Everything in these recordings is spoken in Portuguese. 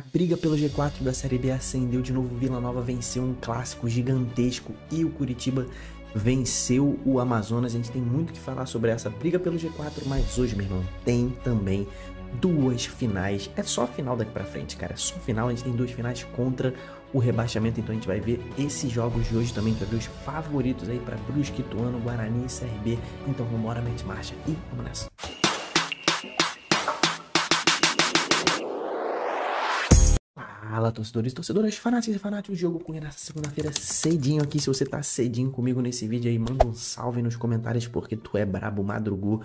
A briga pelo G4 da Série B acendeu de novo. Vila Nova venceu um clássico gigantesco e o Curitiba venceu o Amazonas. A gente tem muito que falar sobre essa briga pelo G4, mas hoje, meu irmão, tem também duas finais. É só final daqui pra frente, cara. É só final. A gente tem duas finais contra o rebaixamento. Então a gente vai ver esses jogos de hoje também, para ver os favoritos aí para Brusque, Ituano, Guarani e CRB. Então vambora, mete marcha e vamos nessa. Fala, torcedores, torcedoras, fanáticos e fanáticos de jogo com nessa segunda-feira cedinho aqui. Se você tá cedinho comigo nesse vídeo aí, manda um salve nos comentários porque tu é brabo, madrugou.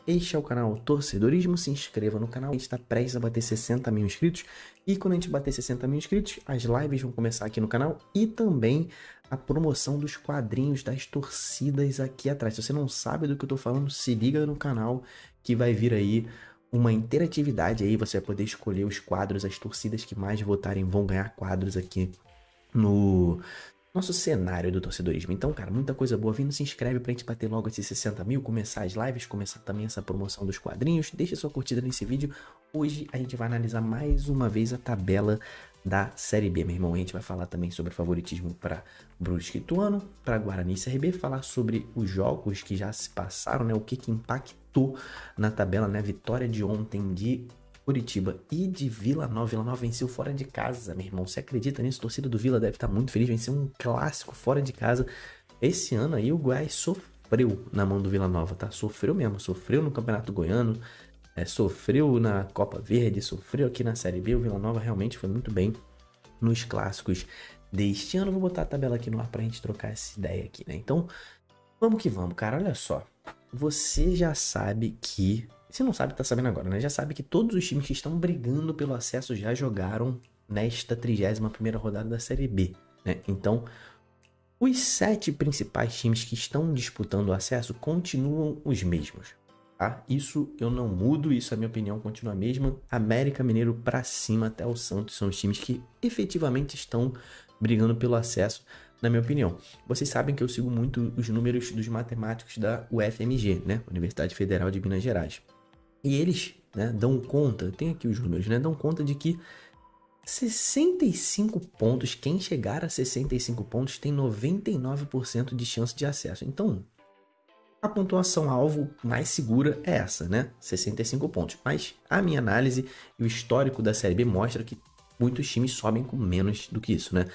Este é o canal Torcedorismo, se inscreva no canal, a gente está prestes a bater 60 mil inscritos. E quando a gente bater 60 mil inscritos, as lives vão começar aqui no canal e também a promoção dos quadrinhos das torcidas aqui atrás. Se você não sabe do que eu tô falando, se liga no canal que vai vir aí uma interatividade aí, você vai poder escolher os quadros, as torcidas que mais votarem vão ganhar quadros aqui no nosso cenário do torcedorismo. Então, cara, muita coisa boa vindo. Se inscreve pra gente bater logo esses 60 mil, começar as lives, começar também essa promoção dos quadrinhos. Deixa sua curtida nesse vídeo. Hoje a gente vai analisar mais uma vez a tabela da Série B, meu irmão. A gente vai falar também sobre favoritismo para Brusque, Ituano, para Guarani e CRB, falar sobre os jogos que já se passaram, né? O que impactou na tabela, né? Vitória de ontem de Curitiba e de Vila Nova. Vila Nova venceu fora de casa, meu irmão. Você acredita nisso? A torcida do Vila deve estar muito feliz. Venceu um clássico fora de casa. Esse ano aí o Goiás sofreu na mão do Vila Nova, tá? Sofreu mesmo. Sofreu no Campeonato Goiano, sofreu na Copa Verde, sofreu aqui na Série B. O Vila Nova realmente foi muito bem nos clássicos deste ano. Vou botar a tabela aqui no ar pra gente trocar essa ideia aqui, né? Então, vamos que vamos, cara. Olha só. Você já sabe que... Se não sabe, tá sabendo agora, né? Já sabe que todos os times que estão brigando pelo acesso já jogaram nesta 31ª rodada da Série B, né? Então, os 7 principais times que estão disputando o acesso continuam os mesmos, tá? Isso eu não mudo, isso a minha opinião continua a mesma. América, Mineiro pra cima até o Santos são os times que efetivamente estão brigando pelo acesso, na minha opinião. Vocês sabem que eu sigo muito os números dos matemáticos da UFMG, né? Universidade Federal de Minas Gerais. E eles, né, dão conta, tem aqui os números, né? Dão conta de que 65 pontos, quem chegar a 65 pontos tem 99% de chance de acesso. Então, a pontuação alvo mais segura é essa, né? 65 pontos. Mas a minha análise e o histórico da Série B mostra que muitos times sobem com menos do que isso, né?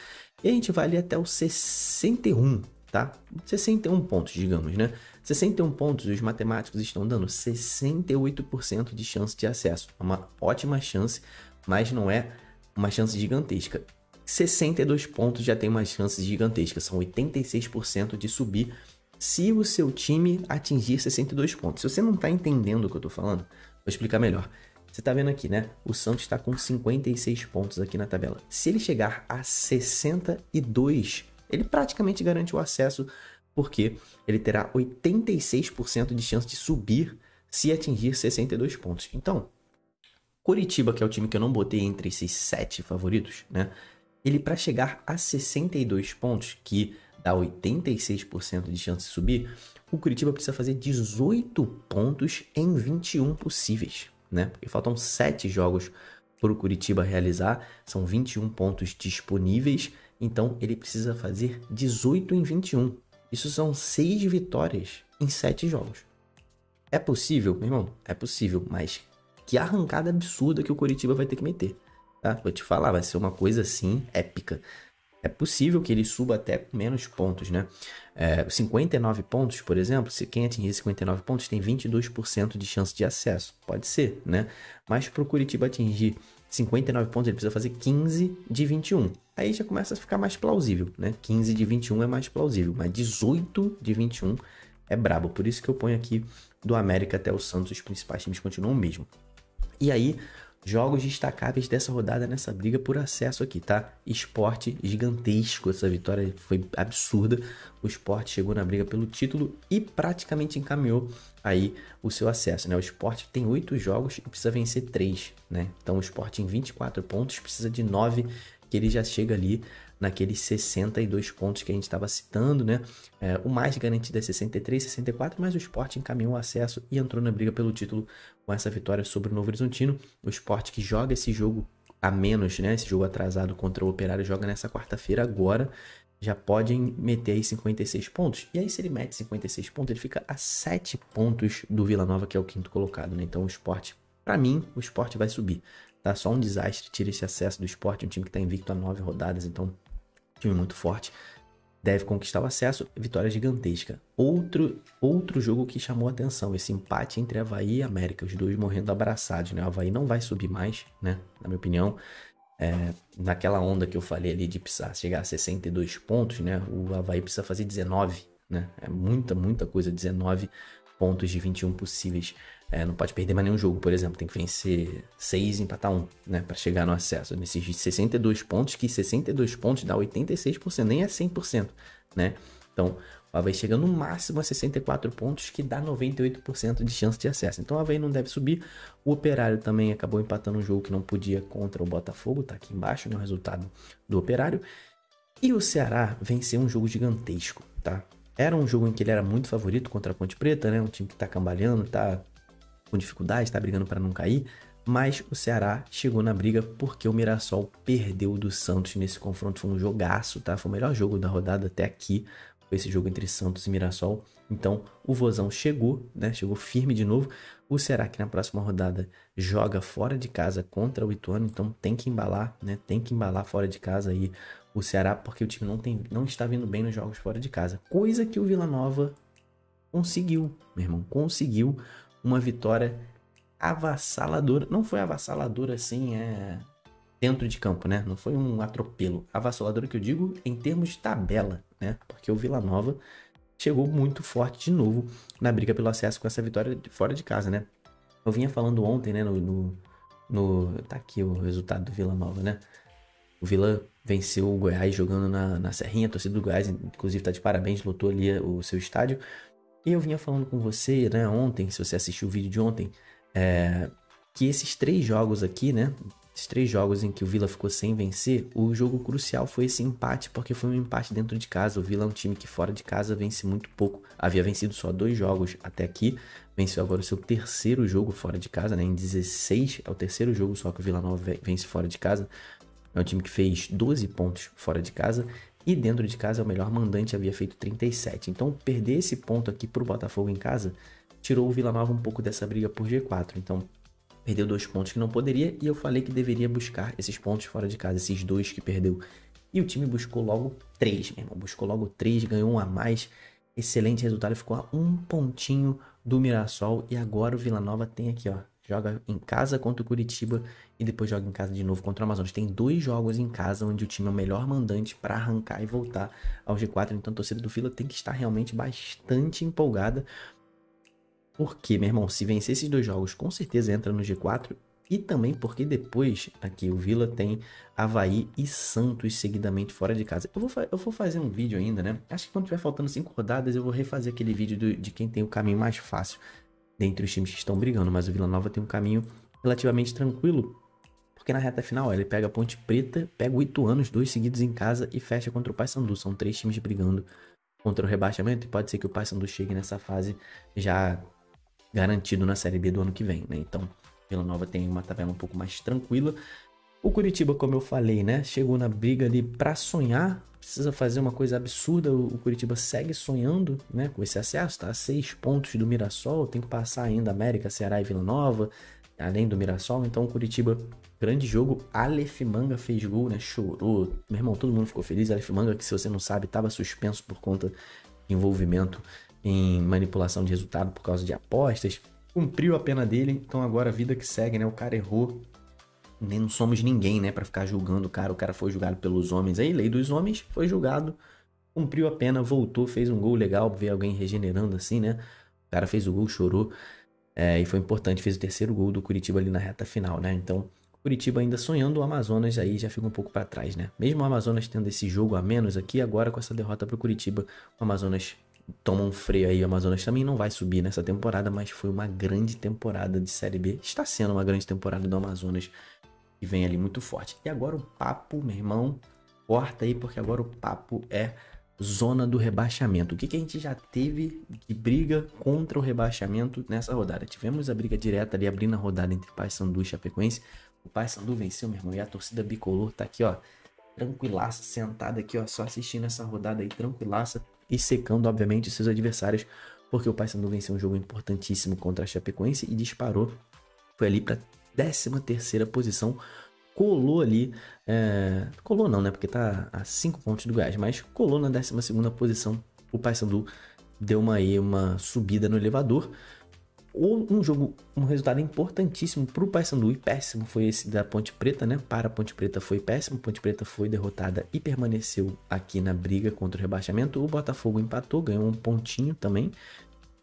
E a gente vai ali até o 61, tá? 61 pontos, digamos, né? 61 pontos, os matemáticos estão dando 68% de chance de acesso. É uma ótima chance, mas não é uma chance gigantesca. 62 pontos já tem uma chance gigantesca, são 86% de subir se o seu time atingir 62 pontos. Se você não está entendendo o que eu estou falando, vou explicar melhor. Você está vendo aqui, né? O Santos está com 56 pontos aqui na tabela. Se ele chegar a 62, ele praticamente garante o acesso, porque ele terá 86% de chance de subir se atingir 62 pontos. Então, Curitiba, que é o time que eu não botei entre esses 7 favoritos, né? Ele, para chegar a 62 pontos, que dá 86% de chance de subir, o Curitiba precisa fazer 18 pontos em 21 possíveis, né? Porque faltam 7 jogos para o Curitiba realizar, são 21 pontos disponíveis, então ele precisa fazer 18 em 21. Isso são 6 vitórias em 7 jogos. É possível, meu irmão? É possível, mas que arrancada absurda que o Curitiba vai ter que meter, tá? Vou te falar, vai ser uma coisa assim épica. É possível que ele suba até com menos pontos, né? 59 pontos, por exemplo, se quem atingir 59 pontos tem 22% de chance de acesso. Pode ser, né? Mas para o Curitiba atingir 59 pontos, ele precisa fazer 15 de 21. Aí já começa a ficar mais plausível, né? 15 de 21 é mais plausível, mas 18 de 21 é brabo. Por isso que eu ponho aqui do América até o Santos, os principais times continuam o mesmo. E aí, jogos destacáveis dessa rodada nessa briga por acesso aqui, tá? Sport gigantesco, essa vitória foi absurda. O Sport chegou na briga pelo título e praticamente encaminhou aí o seu acesso, né? O Sport tem 8 jogos e precisa vencer 3, né? Então o Sport em 24 pontos precisa de 9, que ele já chega ali naqueles 62 pontos que a gente estava citando, né? O mais garantido é 63, 64, mas o Sport encaminhou o acesso e entrou na briga pelo título com essa vitória sobre o Novo Horizontino. O Sport que joga esse jogo a menos, né? Esse jogo atrasado contra o Operário joga nessa quarta-feira agora. Já podem meter aí 56 pontos. E aí, se ele mete 56 pontos, ele fica a 7 pontos do Vila Nova, que é o quinto colocado, né? Então, o Sport, pra mim, o Sport vai subir. Tá? Só um desastre, tira esse acesso do Sport, um time que tá invicto há 9 rodadas, então, time muito forte. Deve conquistar o acesso, vitória gigantesca. Outro jogo que chamou a atenção, esse empate entre Avaí e América, os dois morrendo abraçados, né? O Avaí não vai subir mais, né? Na minha opinião. Naquela onda que eu falei ali de precisar chegar a 62 pontos, né? O Avaí precisa fazer 19, né? É muita coisa, 19 pontos de 21 possíveis. Não pode perder mais nenhum jogo, por exemplo. Tem que vencer 6 e empatar 1, né? Para chegar no acesso. Nesses 62 pontos, que 62 pontos dá 86%, nem é 100%, né? Então, o Avaí chega no máximo a 64 pontos, que dá 98% de chance de acesso. Então, o Avaí não deve subir. O Operário também acabou empatando um jogo que não podia contra o Botafogo. Tá aqui embaixo, né? O resultado do Operário. E o Ceará venceu um jogo gigantesco, tá? Era um jogo em que ele era muito favorito contra a Ponte Preta, né? Um time que tá cambaleando, tá com dificuldade, tá brigando para não cair. Mas o Ceará chegou na briga porque o Mirassol perdeu do Santos nesse confronto. Foi um jogaço, tá? Foi o melhor jogo da rodada até aqui. Foi esse jogo entre Santos e Mirassol. Então, o Vozão chegou, né? Chegou firme de novo. O Ceará, que na próxima rodada joga fora de casa contra o Ituano. Então, tem que embalar, né? Tem que embalar fora de casa aí o Ceará, porque o time não está vindo bem nos jogos fora de casa. Coisa que o Vila Nova conseguiu, meu irmão. Conseguiu uma vitória avassaladora. Não foi avassaladora assim, dentro de campo, né? Não foi um atropelo. Avassaladora que eu digo em termos de tabela, né? Porque o Vila Nova chegou muito forte de novo na briga pelo acesso com essa vitória fora de casa, né? Eu vinha falando ontem, né? Tá aqui o resultado do Vila Nova, né? O Vila venceu o Goiás jogando na Serrinha. A torcida do Goiás, inclusive, tá de parabéns, lotou ali o seu estádio. E eu vinha falando com você, né, ontem, se você assistiu o vídeo de ontem, que esses 3 jogos aqui, né, esses 3 jogos em que o Vila ficou sem vencer, o jogo crucial foi esse empate, porque foi um empate dentro de casa. O Vila é um time que fora de casa vence muito pouco. Havia vencido só 2 jogos até aqui, venceu agora o seu 3º jogo fora de casa, né, em 16, é o 3º jogo só que o Vila Nova vence fora de casa. É um time que fez 12 pontos fora de casa. E dentro de casa, o melhor mandante havia feito 37. Então, perder esse ponto aqui pro Botafogo em casa tirou o Vila Nova um pouco dessa briga por G4. Então, perdeu 2 pontos que não poderia. E eu falei que deveria buscar esses pontos fora de casa, esses 2 que perdeu. E o time buscou logo 3, meu irmão. Buscou logo 3, ganhou 1 a mais. Excelente resultado, ficou a 1 pontinho do Mirassol. E agora o Vila Nova tem aqui, ó. Joga em casa contra o Curitiba e depois joga em casa de novo contra o Amazonas. Tem 2 jogos em casa onde o time é o melhor mandante para arrancar e voltar ao G4. Então a torcida do Vila tem que estar realmente bastante empolgada. Porque, meu irmão, se vencer esses 2 jogos, com certeza entra no G4. E também porque depois aqui o Vila tem Avaí e Santos seguidamente fora de casa. Eu vou fazer um vídeo ainda, né? Acho que quando tiver faltando 5 rodadas eu vou refazer aquele vídeo de quem tem o caminho mais fácil dentre os times que estão brigando, mas o Vila Nova tem um caminho relativamente tranquilo, porque na reta final, ó, ele pega a Ponte Preta, pega o Ituano, os 2 seguidos em casa e fecha contra o Paysandu. São 3 times brigando contra o rebaixamento e pode ser que o Paysandu chegue nessa fase já garantido na Série B do ano que vem, né? Então, Vila Nova tem uma tabela um pouco mais tranquila. O Curitiba, como eu falei, né, chegou na briga ali pra sonhar, precisa fazer uma coisa absurda. O Curitiba segue sonhando, né, com esse acesso, tá a 6 pontos do Mirassol, tem que passar ainda América, Ceará e Vila Nova, além do Mirassol. Então o Curitiba, grande jogo. Aleph Manga fez gol, né, chorou, meu irmão, todo mundo ficou feliz. Aleph Manga, que se você não sabe, estava suspenso por conta de envolvimento em manipulação de resultado por causa de apostas, cumpriu a pena dele, então agora a vida que segue, né, o cara errou. Nem não somos ninguém, né, pra ficar julgando o cara foi julgado pelos homens aí, lei dos homens, foi julgado, cumpriu a pena, voltou, fez um gol legal, ver alguém regenerando assim, né, o cara fez o gol, chorou, e foi importante, fez o 3º gol do Curitiba ali na reta final, né, então, Curitiba ainda sonhando, o Amazonas aí já fica um pouco pra trás, né, mesmo o Amazonas tendo esse jogo a menos aqui, agora com essa derrota pro Curitiba, o Amazonas toma um freio aí. O Amazonas também não vai subir nessa temporada, mas foi uma grande temporada de Série B, está sendo uma grande temporada do Amazonas, que vem ali muito forte. E agora o papo, meu irmão, corta aí, porque agora o papo é zona do rebaixamento. O que a gente já teve de briga contra o rebaixamento nessa rodada? Tivemos a briga direta ali, abrindo a rodada entre Paysandu e Chapecoense. O Paysandu venceu, meu irmão, e a torcida bicolor tá aqui, ó, tranquilaça, sentada aqui, ó, só assistindo essa rodada aí, tranquilaça e secando, obviamente, seus adversários, porque o Paysandu venceu um jogo importantíssimo contra a Chapecoense e disparou, foi ali pra 13ª posição, colou ali, colou não, né, porque tá a 5 pontos do Goiás, mas colou na 12ª posição, o Paysandu deu uma subida no elevador. Um resultado importantíssimo para o Paysandu e péssimo foi esse da Ponte Preta, né? Para a Ponte Preta foi péssimo, Ponte Preta foi derrotada e permaneceu aqui na briga contra o rebaixamento. O Botafogo empatou, ganhou um pontinho também.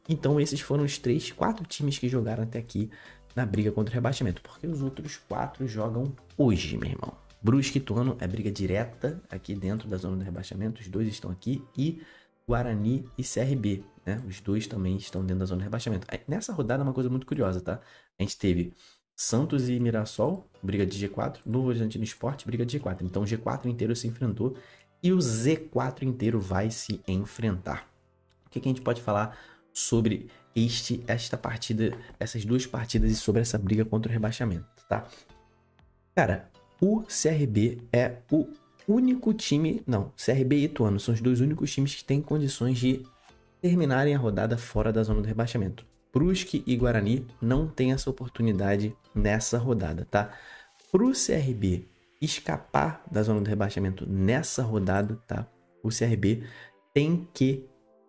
Então esses foram os 4 times que jogaram até aqui na briga contra o rebaixamento, porque os outros 4 jogam hoje, meu irmão. Brusque e Ituano é briga direta aqui dentro da zona do rebaixamento, os 2 estão aqui, e Guarani e CRB, né? Os 2 também estão dentro da zona de rebaixamento. Nessa rodada, uma coisa muito curiosa, tá? A gente teve Santos e Mirassol, briga de G4, Novo Horizontino Sport, briga de G4. Então o G4 inteiro se enfrentou e o Z4 inteiro vai se enfrentar. O que a gente pode falar sobre esta partida, essas 2 partidas e sobre essa briga contra o rebaixamento, tá? Cara, o CRB é o único time... Não, CRB e Ituano são os 2 únicos times que têm condições de terminarem a rodada fora da zona do rebaixamento. Brusque e Guarani não têm essa oportunidade nessa rodada, tá? Pro CRB escapar da zona do rebaixamento nessa rodada, tá? O CRB tem que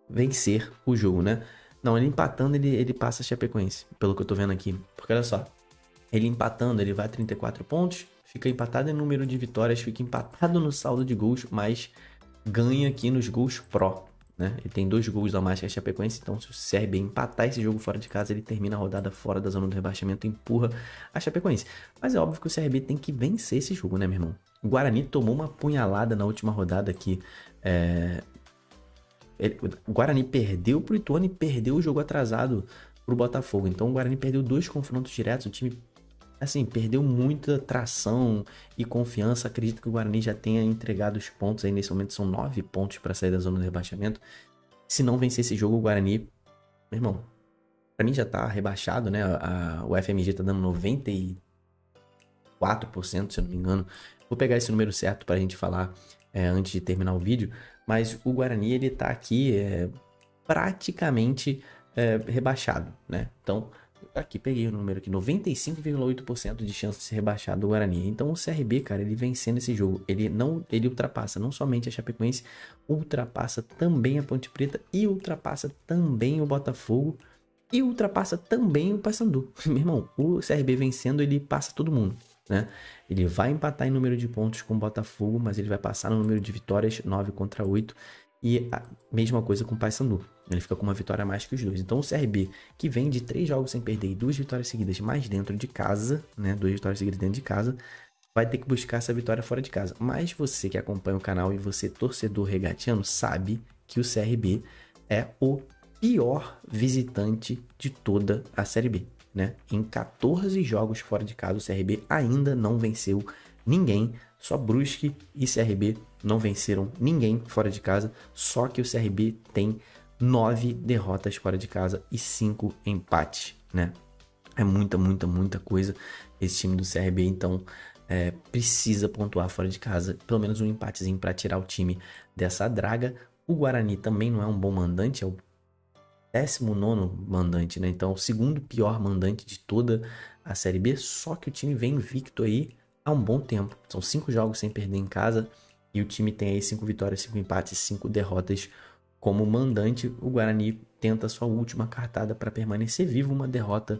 vencer o jogo, né? Não, ele empatando, ele passa a Chapecoense, pelo que eu tô vendo aqui. Porque olha só, ele empatando, ele vai a 34 pontos, fica empatado em número de vitórias, fica empatado no saldo de gols, mas ganha aqui nos gols pró, né? Ele tem 2 gols a mais que a Chapecoense, então se o CRB empatar esse jogo fora de casa, ele termina a rodada fora da zona do rebaixamento e empurra a Chapecoense. Mas é óbvio que o CRB tem que vencer esse jogo, né, meu irmão? O Guarani tomou uma punhalada na última rodada aqui, o Guarani perdeu pro Ituano e perdeu o jogo atrasado pro Botafogo. Então o Guarani perdeu 2 confrontos diretos. O time, assim, perdeu muita tração e confiança. Acredito que o Guarani já tenha entregado os pontos aí. Nesse momento são 9 pontos para sair da zona do rebaixamento. Se não vencer esse jogo, o Guarani, meu irmão, pra mim já tá rebaixado, né? O FMG tá dando 94%, se eu não me engano. Vou pegar esse número certo pra gente falar antes de terminar o vídeo. Mas o Guarani, ele tá aqui praticamente rebaixado, né? Então, aqui peguei o número aqui, 95,8% de chance de ser rebaixado do Guarani. Então o CRB, cara, ele vencendo esse jogo, ele ultrapassa não somente a Chapecoense, ultrapassa também a Ponte Preta e ultrapassa também o Botafogo e ultrapassa também o Paysandu. Meu irmão, o CRB vencendo, ele passa todo mundo, né? Ele vai empatar em número de pontos com o Botafogo, mas ele vai passar no número de vitórias, 9 contra 8. E a mesma coisa com o Paysandu. Ele fica com uma vitória a mais que os 2. Então o CRB, que vem de 3 jogos sem perder e 2 vitórias seguidas mais dentro de casa, né? 2 vitórias seguidas dentro de casa, vai ter que buscar essa vitória fora de casa. Mas você que acompanha o canal e você torcedor regatiano sabe que o CRB é o pior visitante de toda a Série B, né? Em 14 jogos fora de casa, o CRB ainda não venceu ninguém. Só Brusque e CRB não venceram ninguém fora de casa. Só que o CRB tem 9 derrotas fora de casa e 5 empates, né? É muita coisa esse time do CRB, então precisa pontuar fora de casa. Pelo menos um empatezinho para tirar o time dessa draga. O Guarani também não é um bom mandante, é o 19º mandante, né? Então, o 2º pior mandante de toda a Série B, só que o time vem invicto aí há um bom tempo. São 5 jogos sem perder em casa e o time tem aí 5 vitórias, 5 empates, 5 derrotas como mandante. O Guarani tenta sua última cartada para permanecer vivo, uma derrota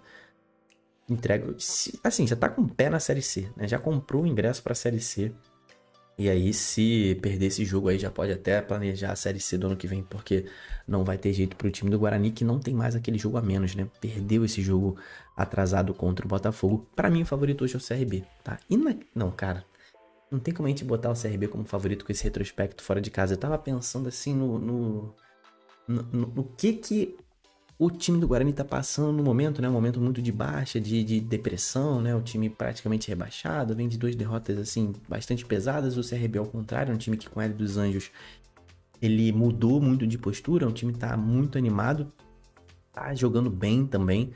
entrega, assim, já tá com o pé na Série C, né? Já comprou o ingresso para a Série C. E aí, se perder esse jogo aí, já pode até planejar a Série C do ano que vem, porque não vai ter jeito pro time do Guarani, que não tem mais aquele jogo a menos, né? Perdeu esse jogo atrasado contra o Botafogo. Pra mim, o favorito hoje é o CRB, tá? Não, cara, não tem como a gente botar o CRB como favorito com esse retrospecto fora de casa. Eu tava pensando, assim, no que o time do Guarani tá passando no momento, né? Um momento muito de baixa, de depressão, né? O time praticamente rebaixado, vem de 2 derrotas, assim, bastante pesadas. O CRB, ao contrário, é um time que com o Hélio dos Anjos, ele mudou muito de postura, o time tá muito animado, tá jogando bem também.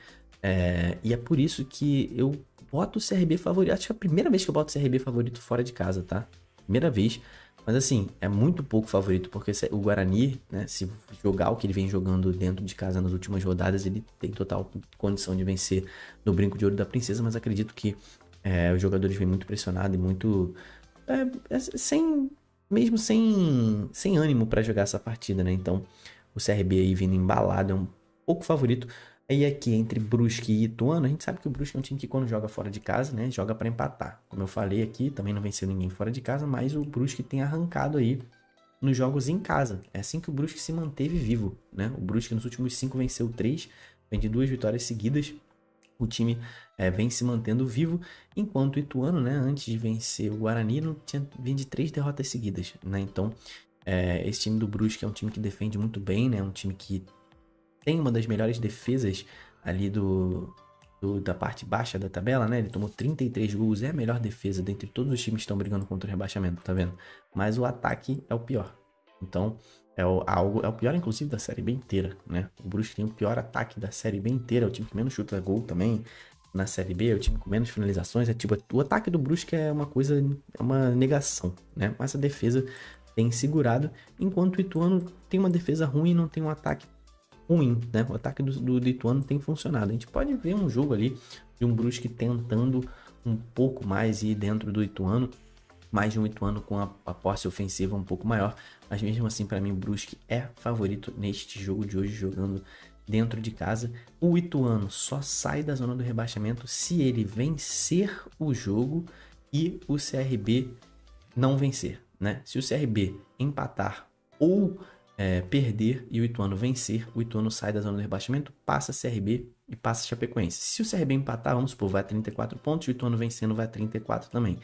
E é por isso que eu boto o CRB favorito. Acho que é a primeira vez que eu boto o CRB favorito fora de casa, tá? Primeira vez. Mas assim, é muito pouco favorito, porque o Guarani, né, se jogar o que ele vem jogando dentro de casa nas últimas rodadas, ele tem total condição de vencer no Brinco de Ouro da Princesa, mas acredito que os jogadores vêm muito pressionados e muito... mesmo sem ânimo para jogar essa partida, né? Então, o CRB aí vindo embalado é um pouco favorito. Aí aqui entre Brusque e Ituano, a gente sabe que o Brusque é um time que quando joga fora de casa, né, joga para empatar. Como eu falei aqui, também não venceu ninguém fora de casa, mas o Brusque tem arrancado aí nos jogos em casa. É assim que o Brusque se manteve vivo, né? O Brusque nos últimos 5 venceu 3, vem de 2 vitórias seguidas. O time vem se mantendo vivo, enquanto o Ituano, né, antes de vencer o Guarani, vem de 3 derrotas seguidas, né? Então, esse time do Brusque é um time que defende muito bem, né? Um time que tem uma das melhores defesas ali da parte baixa da tabela, né? Ele tomou 33 gols, é a melhor defesa dentre todos os times que estão brigando contra o rebaixamento, tá vendo? Mas o ataque é o pior. Então, é o pior, inclusive, da Série B inteira, né? O Brusque tem o pior ataque da Série B inteira, é o time que menos chuta gol também na Série B, é o time com menos finalizações. O ataque do Brusque é uma negação, né? Mas a defesa tem segurado, enquanto o Ituano tem uma defesa ruim e não tem um ataque ruim, né? O ataque do Ituano tem funcionado. A gente pode ver um jogo ali de um Brusque tentando um pouco mais ir dentro do Ituano, mais de um Ituano com a posse ofensiva um pouco maior, mas mesmo assim, para mim, o Brusque é favorito neste jogo de hoje, jogando dentro de casa. O Ituano só sai da zona do rebaixamento se ele vencer o jogo e o CRB não vencer, né? Se o CRB empatar ou perder e o Ituano vencer, o Ituano sai da zona do rebaixamento, passa CRB e passa Chapecoense. Se o CRB empatar, vamos supor, vai a 34 pontos, e o Ituano vencendo vai a 34 também.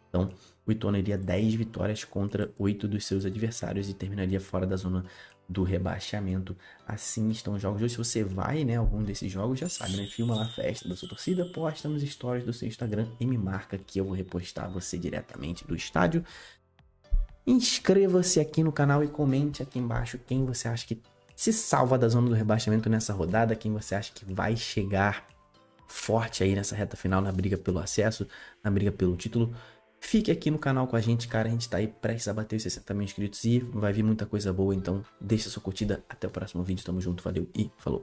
Então, o Ituano iria 10 vitórias contra 8 dos seus adversários e terminaria fora da zona do rebaixamento. Assim estão os jogos de hoje. Se você vai, né, algum desses jogos, já sabe, né? Filma lá a festa da sua torcida, posta nos stories do seu Instagram e me marca que eu vou repostar você diretamente do estádio. Inscreva-se aqui no canal e comente aqui embaixo quem você acha que se salva da zona do rebaixamento nessa rodada, quem você acha que vai chegar forte aí nessa reta final na briga pelo acesso, na briga pelo título. Fique aqui no canal com a gente, cara, a gente tá aí prestes a bater os 60 mil inscritos e vai vir muita coisa boa, então deixa sua curtida, até o próximo vídeo, tamo junto, valeu e falou!